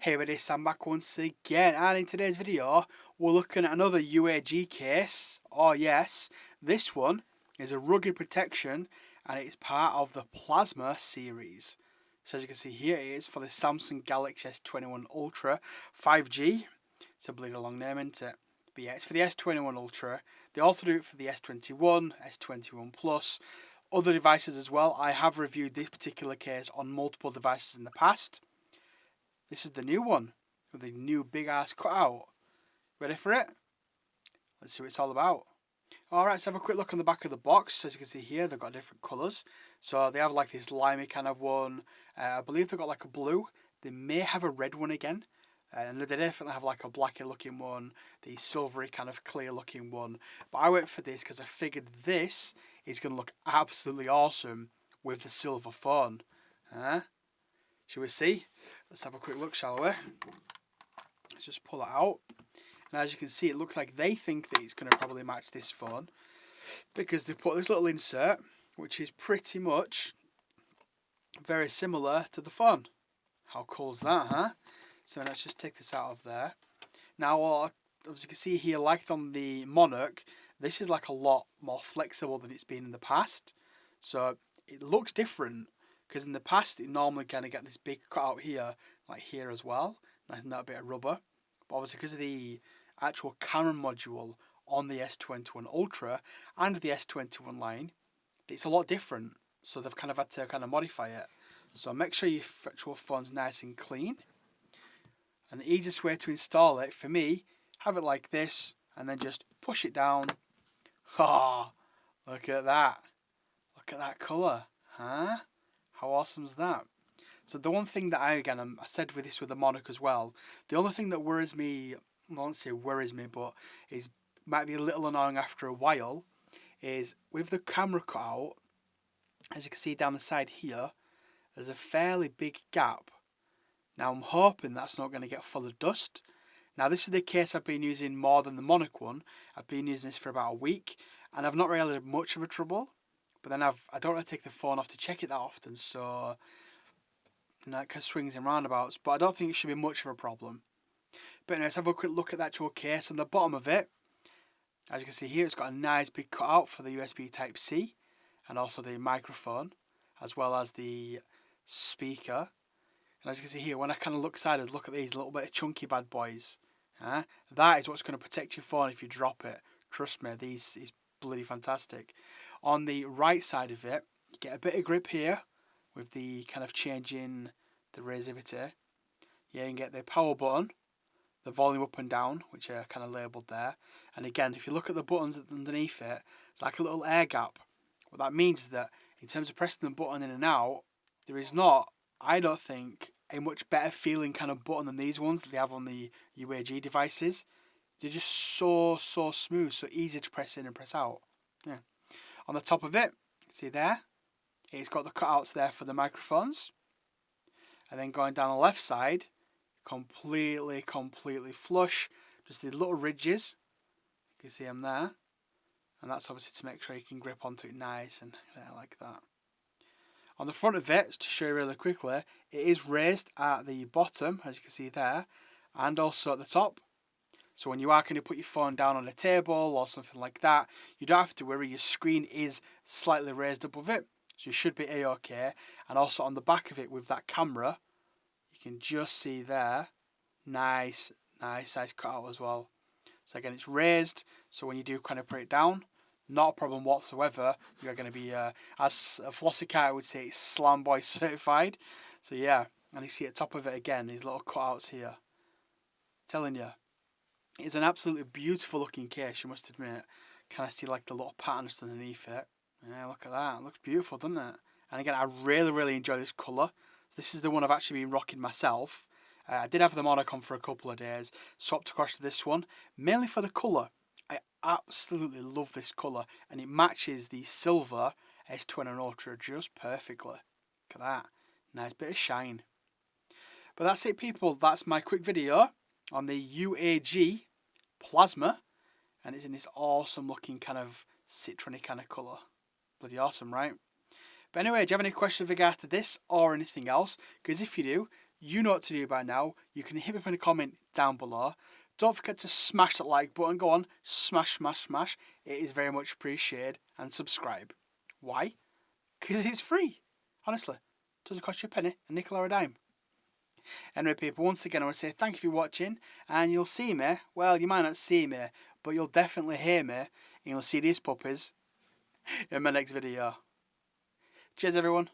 Hey everybody, Sam back once again, and in today's video we're looking at another UAG case. Oh yes, this one is a rugged protection and it is part of the Plasma series. So as you can see here, it is for the Samsung Galaxy S21 Ultra 5G. It's a bleed long name, isn't it? But yeah, it's for the S21 Ultra. They also do it for the S21, S21 Plus, other devices as well. I have reviewed this particular case on multiple devices in the past. This is the new one with the new big ass cutout. Ready for it? Let's see what it's all about. Alright, let's have a quick look on the back of the box. As you can see here, they've got different colours. So they have like this limey kind of one. I believe they've got like a blue. They may have a red one again. And they definitely have like a blacky looking one. The silvery kind of clear looking one. But I went for this because I figured this is going to look absolutely awesome with the silver phone. Huh? Shall we see? Let's have a quick look, shall we? Let's just pull it out. And as you can see, it looks like they think that it's going to probably match this phone, because they put this little insert, which is pretty much very similar to the phone. How cool is that, huh? So let's just take this out of there. Now, as you can see here, like on the Monarch, this is like a lot more flexible than it's been in the past. So it looks different. Because in the past, it normally kind of get this big cutout here, like here as well, and that bit of rubber. But obviously, because of the actual camera module on the S21 Ultra and the S21 line, it's a lot different. So they've kind of had to kind of modify it. So make sure your actual phone's nice and clean. And the easiest way to install it, for me, have it like this, and then just push it down. Oh, look at that. Look at that colour, huh? How awesome is that? So the one thing that I said with this with the Monarch as well, the only thing that worries me, I won't say worries me, but might be a little annoying after a while, is with the camera cutout, as you can see down the side here, there's a fairly big gap. Now I'm hoping that's not going to get full of dust. Now this is the case I've been using more than the Monarch one. I've been using this for about a week, and I've not really had much of a trouble. But then I don't really take the phone off to check it that often, so it kind of swings and roundabouts. But I don't think it should be much of a problem. But anyway, let's have a quick look at the actual case. On the bottom of it, as you can see here, it's got a nice big cutout for the USB Type-C and also the microphone, as well as the speaker. And as you can see here, when I kind of look sideways, look at these little bit of chunky bad boys. That is what's going to protect your phone if you drop it. Trust me, these is bloody fantastic. On the right side of it, you get a bit of grip here with the kind of changing the resivity. Yeah, you can get the power button, the volume up and down, which are kind of labelled there. And again, if you look at the buttons underneath it, it's like a little air gap. What that means is that in terms of pressing the button in and out, there is not, I don't think, a much better feeling kind of button than these ones that they have on the UAG devices. They're just so smooth, so easy to press in and press out. Yeah. On the top of it, see there, it's got the cutouts there for the microphones. And then going down the left side, completely flush, just the little ridges. You can see them there. And that's obviously to make sure you can grip onto it nice and like that. On the front of it, to show you really quickly, it is raised at the bottom, as you can see there, and also at the top. So when you are going to put your phone down on a table or something like that, you don't have to worry, your screen is slightly raised above it. So you should be A-OK. And also on the back of it with that camera, you can just see there, nice size cutout as well. So again, it's raised, so when you do kind of put it down, not a problem whatsoever. You're going to be, as a Flossy cat would say, it's Slam Boy certified. So yeah, and you see at the top of it again, these little cutouts here. I'm telling you. It's an absolutely beautiful looking case, you must admit. Kind of see like the little pattern just underneath it. Yeah, look at that. It looks beautiful, doesn't it? And again, I really enjoy this colour. This is the one I've actually been rocking myself. I did have the Monarch on for a couple of days. Swapped across to this one, mainly for the colour. I absolutely love this colour, and it matches the silver S21 Ultra just perfectly. Look at that. Nice bit of shine. But that's it, people. That's my quick video on the UAG Plasma, and it's in this awesome looking kind of citron-y kind of colour. Bloody awesome, right? But anyway, do you have any questions with regards to this or anything else? Because if you do, You know what to do by now. You can hit me up in a comment down below. Don't forget to smash that like button. Go on, smash, smash, smash. It is very much appreciated. And subscribe. Why? Because it's free. Honestly. Doesn't cost you a penny, a nickel or a dime. Anyway, people, once again, I want to say thank you for watching. And you'll see me. Well, you might not see me, but you'll definitely hear me. And you'll see these puppies in my next video. Cheers, everyone.